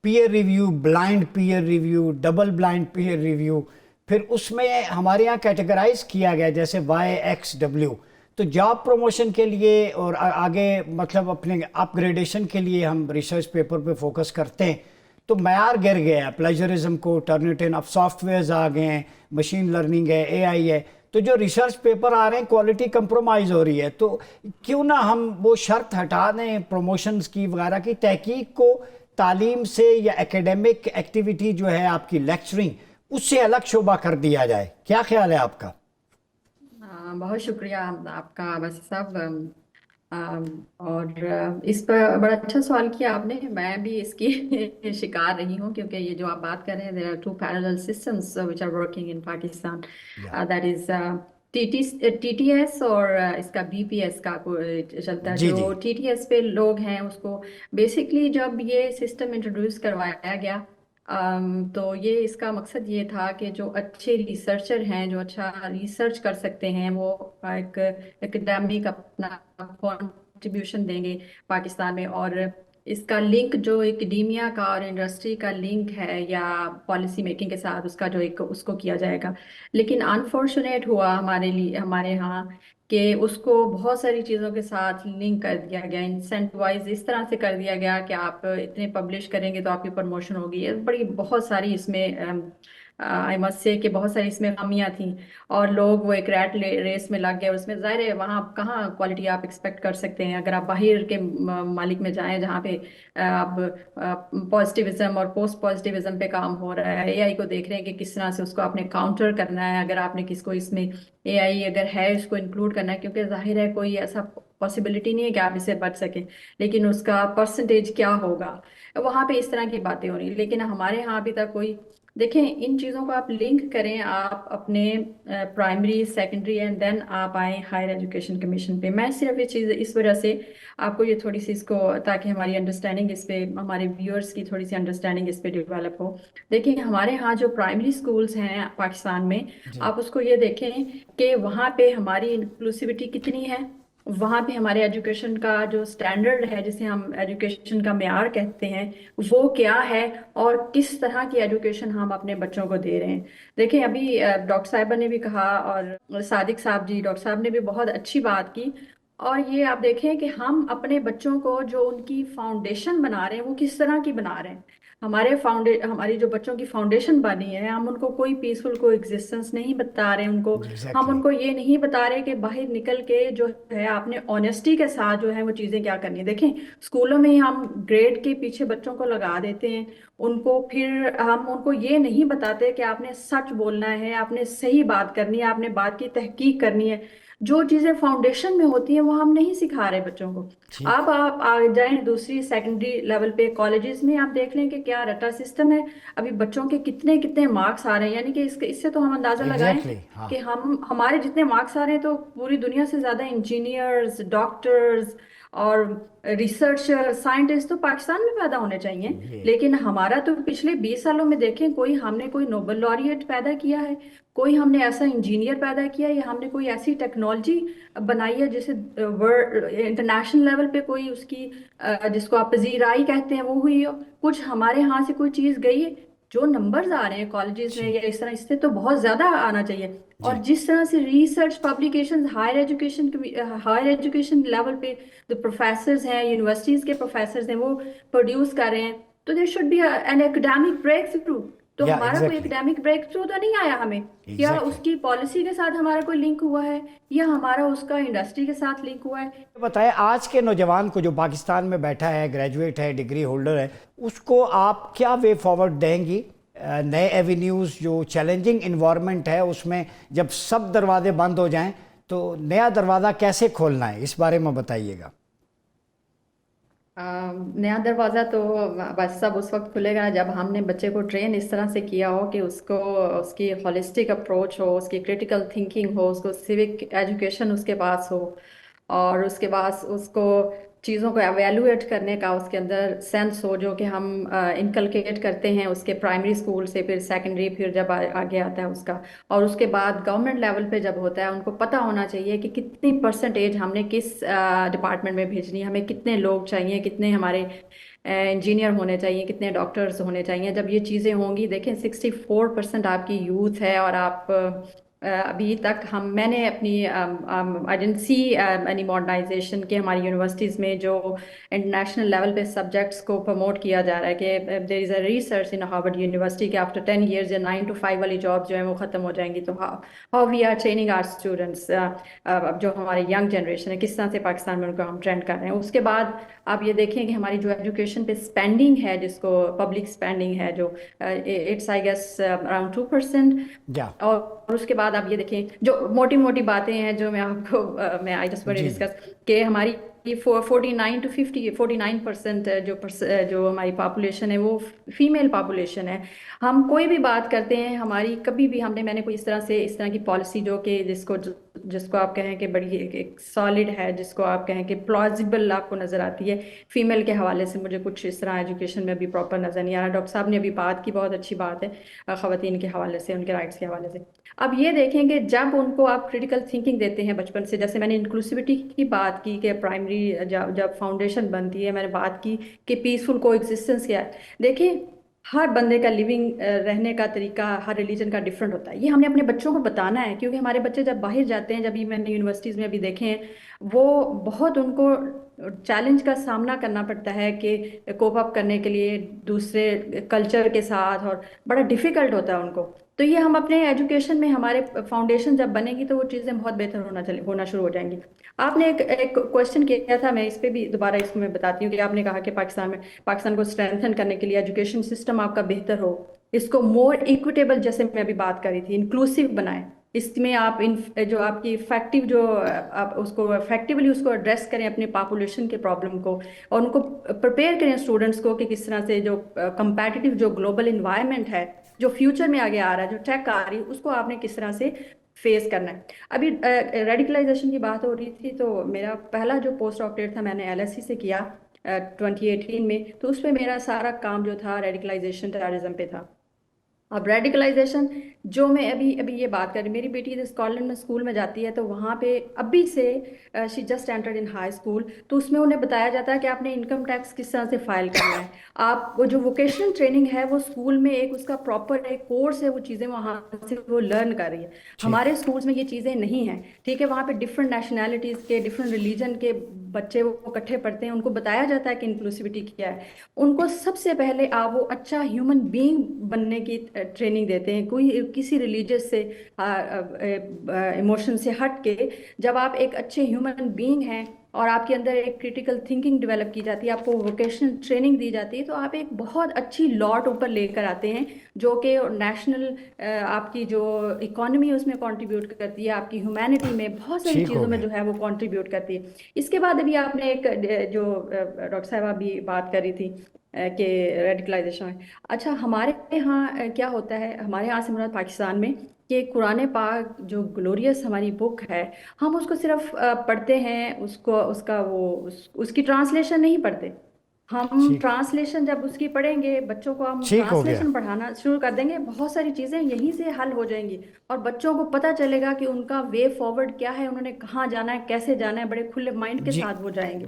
Peer review, blind peer review, double blind peer review, फिर उसमें हमारे यहाँ कैटेगराइज किया गया जैसे YXW। तो जॉब प्रमोशन के लिए और आगे मतलब अपने अपग्रेडेशन के लिए हम रिसर्च पेपर पे फोकस करते हैं। तो मैार गिर गया है प्लेजरिज्म को, टर्निटिन, अब सॉफ्टवेयर्स आ गए हैं, मशीन लर्निंग है, AI है। तो जो रिसर्च पेपर आ रहे हैं क्वालिटी कंप्रोमाइज़ हो रही है। तो क्यों ना हम वो शर्त हटा दें प्रमोशंस की वगैरह की, तहकीक को तालीम से या एकेडमिक एक्टिविटी जो है आपकी लेक्चरिंग, उससे अलग शोबा कर दिया जाए। क्या ख्याल है आपका? बहुत शुक्रिया आपका वैसे साहब। और इस पर बड़ा अच्छा सवाल किया आपने। मैं भी इसकी शिकार रही हूँ, क्योंकि ये जो आप बात कर रहे हैं, there are two parallel systems which are working in Pakistan. या दैट इज TTS और इसका BPS का चलता है। जी जी। जो TTS पे लोग हैं उसको बेसिकली जब ये सिस्टम इंट्रोड्यूस करवाया गया, तो ये इसका मकसद ये था कि जो अच्छे रिसर्चर हैं, जो अच्छा रिसर्च कर सकते हैं, वो एक एकेडमिक अपना कंट्रीब्यूशन देंगे पाकिस्तान में। और इसका लिंक जो एकेडेमिया का और इंडस्ट्री का लिंक है या पॉलिसी मेकिंग के साथ, उसका जो एक उसको किया जाएगा। लेकिन अनफॉर्चुनेट हुआ हमारे लिए, हमारे यहाँ, कि उसको बहुत सारी चीज़ों के साथ लिंक कर दिया गया, इंसेंटिवाइज इस तरह से कर दिया गया कि आप इतने पब्लिश करेंगे तो आपकी प्रमोशन होगी। ये बड़ी बहुत सारी इसमें आई मस्ट से कि बहुत सारी इसमें खामियां थी। और लोग वो एक रैट रेस में लग गए। उसमें जाहिर है वहाँ कहाँ क्वालिटी आप एक्सपेक्ट कर सकते हैं। अगर आप बाहर के मालिक में जाएं जहाँ पे आप पॉजिटिविज्म और पोस्ट पॉजिटिविज्म पे काम हो रहा है, AI को देख रहे हैं कि किस तरह से उसको आपने काउंटर करना है, अगर आपने किसको इसमें AI अगर है इसको इंक्लूड करना है, क्योंकि जाहिर है कोई ऐसा पॉसिबिलिटी नहीं है कि आप इससे बच सकें, लेकिन उसका परसेंटेज क्या होगा, वहां पे इस तरह की बातें हो रही। लेकिन हमारे यहाँ अभी तक कोई, देखें, इन चीज़ों को आप लिंक करें, आप अपने प्राइमरी सेकेंडरी एंड देन आप आए हायर एजुकेशन कमीशन पे। मैं सिर्फ ये चीज़ इस वजह से आपको ये थोड़ी सी इसको, ताकि हमारी अंडरस्टैंडिंग इस पे, हमारे व्यूअर्स की थोड़ी सी अंडरस्टैंडिंग इस पे डेवलप हो। देखिए हमारे यहाँ जो प्राइमरी स्कूल्स हैं पाकिस्तान में, जी आप उसको ये देखें कि वहाँ पे हमारी इंक्लूसिविटी कितनी है। वहाँ पे हमारे एजुकेशन का जो स्टैंडर्ड है, जिसे हम एजुकेशन का मेयार कहते हैं, वो क्या है, और किस तरह की एजुकेशन हम अपने बच्चों को दे रहे हैं। देखिए अभी डॉक्टर साहिबा ने भी कहा, और सादिक साहब जी, डॉक्टर साहब ने भी बहुत अच्छी बात की। और ये आप देखें कि हम अपने बच्चों को जो उनकी फाउंडेशन बना रहे हैं, वो किस तरह की बना रहे हैं। हमारी जो बच्चों की फाउंडेशन बनी है, हम उनको कोई पीसफुल को एग्जिस्टेंस नहीं बता रहे हैं उनको। हम एग्जैक्टली। उनको ये नहीं बता रहे कि बाहर निकल के जो है आपने ऑनेस्टी के साथ जो है वो चीज़ें क्या करनी है। देखें स्कूलों में ही हम ग्रेड के पीछे बच्चों को लगा देते हैं उनको, फिर हम उनको ये नहीं बताते कि आपने सच बोलना है, आपने सही बात करनी है, आपने बात की तहकीक करनी है। जो चीज़ें फाउंडेशन में होती हैं वो हम नहीं सिखा रहे बच्चों को। ठीक। आप आ जाएं दूसरी सेकेंडरी लेवल पे, कॉलेजेस में आप देख लें कि क्या रटा सिस्टम है। अभी बच्चों के कितने कितने मार्क्स आ रहे हैं, यानी कि इससे तो हम अंदाजा लगाएं एग्जैक्टली हाँ। कि हम हमारे जितने मार्क्स आ रहे हैं तो पूरी दुनिया से ज्यादा इंजीनियर्स, डॉक्टर्स और रिसर्चर, साइंटिस्ट तो पाकिस्तान में पैदा होने चाहिए। ये लेकिन हमारा तो पिछले 20 सालों में देखें, हमने कोई नोबेल लॉरिएट पैदा किया है, कोई हमने ऐसा इंजीनियर पैदा किया, या हमने कोई ऐसी टेक्नोलॉजी बनाई है जिसे वर्ल्ड इंटरनेशनल लेवल पे कोई उसकी जिसको आप पजीराई कहते हैं वो हुई हो। कुछ हमारे यहाँ से कोई चीज गई है? जो नंबर्स आ रहे हैं कॉलेजेस में जी या इस तरह, इससे तो बहुत ज्यादा आना चाहिए। और जी। जिस तरह से research publication higher education level पे जो प्रोफेसर्स हैं, यूनिवर्सिटीज के प्रोफेसर्स हैं, वो प्रोड्यूस कर रहे हैं, तो there should be an academic breakthrough. तो या हमारा कोई एग्जैक्टली। एकेडमिक ब्रेक थ्रू तो नहीं आया हमें, या एग्जैक्टली। उसकी पॉलिसी के साथ हमारा कोई लिंक हुआ है, या हमारा उसका इंडस्ट्री के साथ लिंक हुआ है। बताएं आज के नौजवान को जो पाकिस्तान में बैठा है, ग्रेजुएट है, डिग्री होल्डर है, उसको आप क्या वे फॉरवर्ड देंगी? नए एवेन्यूज़, जो चैलेंजिंग इन्वायरमेंट है उसमें जब सब दरवाजे बंद हो जाएं तो नया दरवाज़ा कैसे खोलना है, इस बारे में बताइएगा। नया दरवाजा तो बस सब उस वक्त खुलेगा जब हमने बच्चे को ट्रेन इस तरह से किया हो कि उसको उसकी होलिस्टिक अप्रोच हो, उसकी क्रिटिकल थिंकिंग हो, उसको सिविक एजुकेशन उसके पास हो, और उसके बाद उसको चीज़ों को एवेलुएट करने का उसके अंदर सेंस हो, जो कि हम इनकलकेट करते हैं उसके प्राइमरी स्कूल से, फिर सेकेंडरी, फिर जब आगे आता है उसका, और उसके बाद गवर्नमेंट लेवल पे जब होता है, उनको पता होना चाहिए कि कितनी परसेंटेज हमने किस डिपार्टमेंट में भेजनी है, हमें कितने लोग चाहिए, कितने हमारे इंजीनियर होने चाहिए, कितने डॉक्टर्स होने चाहिए। जब ये चीज़ें होंगी, देखें 64% आपकी यूथ है, और आप अभी तक मैंने अपनी I don't see any modernisation के हमारी यूनिवर्सिटीज़ में जो इंटरनेशनल लेवल पे सब्जेक्ट्स को प्रमोट किया जा रहा है कि there is a research in Harvard university के आफ्टर 10 ईयर्स या 9 to 5 वाली जॉब जो है वो ख़त्म हो जाएंगी। तो how we are training our students, अब जो हमारे यंग जनरेशन है, किस तरह से पाकिस्तान में उनको हम ट्रेंड कर रहे हैं। उसके बाद आप ये देखें कि हमारी जो एजुकेशन पे स्पेंडिंग है, जिसको पब्लिक स्पेंडिंग है, जो इट्स आई गेस अराउंड 2%। या और उसके बाद आप ये देखें, जो मोटी मोटी बातें हैं जो मैं आपको मैं आई जस्ट वांट टू जी डिस्कस कि हमारी 49% जो हमारी पॉपुलेशन है वो फीमेल पॉपुलेशन है। हम कोई भी बात करते हैं, हमारी कभी भी मैंने कोई इस तरह की पॉलिसी जो कि जिसको आप कहें कि बड़ी एक सॉलिड है, जिसको आप कहें कि प्लॉजिबल आपको नज़र आती है, फीमेल के हवाले से मुझे कुछ इस तरह एजुकेशन में अभी प्रॉपर नज़र नहीं आ रहा। डॉक्टर साहब ने अभी बात की, बहुत अच्छी बात है ख़वातीन के हवाले से, उनके राइट्स के हवाले से। अब ये देखें कि जब उनको आप क्रिटिकल थिंकिंग देते हैं बचपन से, जैसे मैंने इंक्लूसिविटी की बात की कि प्राइमरी जब जब फाउंडेशन बनती है, मैंने बात की कि पीसफुल को एग्जिस्टेंस क्या है। देखिए, हर बंदे का लिविंग रहने का तरीका हर रिलीजन का डिफरेंट होता है। ये हमने अपने बच्चों को बताना है, क्योंकि हमारे बच्चे जब बाहर जाते हैं, जब भी मैंने यूनिवर्सिटीज़ में अभी देखे हैं, वो बहुत उनको चैलेंज का सामना करना पड़ता है कि कोप अप करने के लिए दूसरे कल्चर के साथ, और बड़ा डिफिकल्ट होता है उनको। तो ये हम अपने एजुकेशन में, हमारे फाउंडेशन जब बनेगी तो वो चीज़ें बहुत बेहतर होना शुरू हो जाएंगी। आपने एक क्वेश्चन किया था, मैं इस पे भी दोबारा इसको मैं बताती हूँ कि आपने कहा कि पाकिस्तान को स्ट्रेंथन करने के लिए एजुकेशन सिस्टम आपका बेहतर हो, इसको मोर इक्विटेबल, जैसे मैं अभी बात कर रही थी, इंक्लूसिव बनाए। इसमें आप जो आपकी इफेक्टिव जो आप उसको इफेक्टिवली उसको एड्रेस करें अपने पॉपुलेशन के प्रॉब्लम को, और उनको प्रिपेयर करें स्टूडेंट्स को कि किस तरह से जो कंपेटिटिव जो ग्लोबल इन्वायरमेंट है, जो फ्यूचर में आगे आ रहा है, जो टेक आ रही है, उसको आपने किस तरह से फेस करना है। अभी रेडिकलाइजेशन की बात हो रही थी, तो मेरा पहला जो पोस्ट डॉक्टरेट था मैंने LSE से किया 2018 में। तो उस पर मेरा सारा काम जो था रेडिकलाइजेशन टेररिज्म पे था। अब रेडिकलाइजेशन जो मैं अभी अभी ये बात कर रही, मेरी बेटी जो स्कॉटलैंड में स्कूल में जाती है, तो वहाँ पे अभी से she just entered in high school, तो उसमें उन्हें बताया जाता है कि आपने इनकम टैक्स किस तरह से फाइल करना है। आप वो जो वोकेशनल ट्रेनिंग है, वो स्कूल में एक उसका प्रॉपर एक कोर्स है, वो चीज़ें वहाँ से वो लर्न कर रही है। ठीक हमारे स्कूल्स में ये चीज़ें नहीं हैं, ठीक है। वहाँ पे डिफरेंट नेशनैलिटीज़ के, डिफरेंट रिलीजन के बच्चे वो इकट्ठे पढ़ते हैं, उनको बताया जाता है कि इंक्लूसिविटी क्या है। उनको सबसे पहले आप वो अच्छा ह्यूमन बीइंग बनने की ट्रेनिंग देते हैं, कोई किसी रिलीजियस से इमोशन से हट के। जब आप एक अच्छे ह्यूमन बीइंग हैं और आपके अंदर एक क्रिटिकल थिंकिंग डेवलप की जाती है, आपको वोकेशनल ट्रेनिंग दी जाती है, तो आप एक बहुत अच्छी लॉट ऊपर लेकर आते हैं, जो कि नेशनल आपकी जो इकोनॉमी है उसमें कंट्रीब्यूट करती है, आपकी ह्यूमैनिटी में बहुत सारी ठीक हो चीज़ों में गया। जो है वो कंट्रीब्यूट करती है। इसके बाद अभी आपने एक जो डॉक्टर साहबा भी बात कर रही थी कि रेडिकलाइजेशन है। अच्छा, हमारे यहाँ क्या होता है, हमारे यहाँ से मुराद पाकिस्तान में, कि कुरान पाक जो ग्लोरियस हमारी बुक है, हम उसको सिर्फ पढ़ते हैं, उसकी ट्रांसलेशन नहीं पढ़ते। हम ठीक ट्रांसलेशन जब उसकी पढ़ेंगे, बच्चों को हम ठीक हो गया। ट्रांसलेशन पढ़ाना शुरू कर देंगे, बहुत सारी चीज़ें यहीं से हल हो जाएंगी, और बच्चों को पता चलेगा कि उनका वे फॉरवर्ड क्या है, उन्होंने कहाँ जाना है, कैसे जाना है, बड़े खुले माइंड के जी साथ वो जाएंगे।